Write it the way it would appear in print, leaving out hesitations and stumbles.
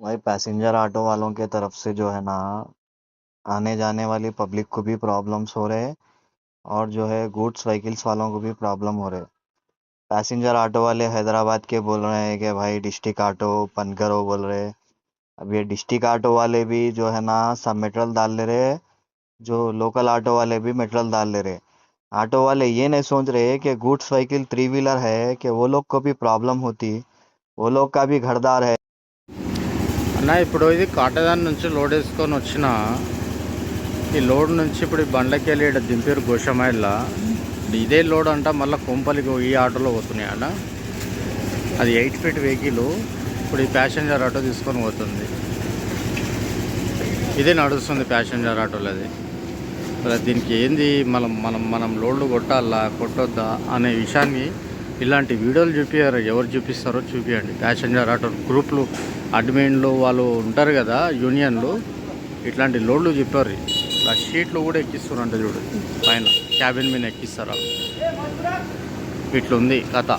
भाई passenger auto वालों के तरफ से जो है ना आने जाने वाली पब्लिक को भी प्रॉब्लम्स हो रहे हैं और जो है गुड्स व्हीकल्स वालों को भी प्रॉब्लम हो रहे हैं। पैसेंजर ऑटो वाले हैदराबाद के बोल रहे हैं कि भाई डिस्ट्रिक्ट ऑटो बंद करो बोल रहे हैं। अब ये डिस्ट्रिक्ट ऑटो वाले भी जो है ना सब मेटेरियल डाल ले रहे हैं, जो लोकल ऑटो वाले भी मेटेरियल डाल ले रहे हैं। ऑटो वाले ये नहीं सोच रहे कि गुड्स व्हीकल थ्री व्हीलर है कि वो लोग को भी प्रॉब्लम होती, वो लोग का भी घरदार है। అన్న ఇప్పుడు ఇది కాటదాన్ నుంచి లోడ్ వేసుకొని వచ్చిన ఈ లోడ్ నుంచి ఇప్పుడు ఈ బండ్లకి వెళ్ళి ఇక్కడ దింపారు గోషమాయిల్లా. ఇదే లోడ్ అంట మళ్ళీ కొంపలికి ఈ ఆటోలో పోతున్నాయి అన్న. అది 8 ఫీట్ వెహికల్ ఇప్పుడు ఈ ప్యాసింజర్ ఆటో తీసుకొని పోతుంది. ఇదే నడుస్తుంది ప్యాసింజర్ ఆటోలో. అది మరి దీనికి ఏంది మనం మనం మనం లోడ్లు కొట్టాలా కొట్టొద్దా అనే విషయాన్ని ఇలాంటి వీడియోలు చూపించారు. ఎవరు చూపిస్తారో చూపించండి. ప్యాసింజర్ ఆటో గ్రూప్లు అడ్మిన్లు వాళ్ళు ఉంటారు కదా, యూనియన్లు, ఇట్లాంటి లోడ్లు చెప్పారు. ఆ షీట్లు కూడా ఎక్కిస్తారంట చూడు, పైన క్యాబిన్ మీద ఎక్కిస్తారు. ఇట్లుంది కథ.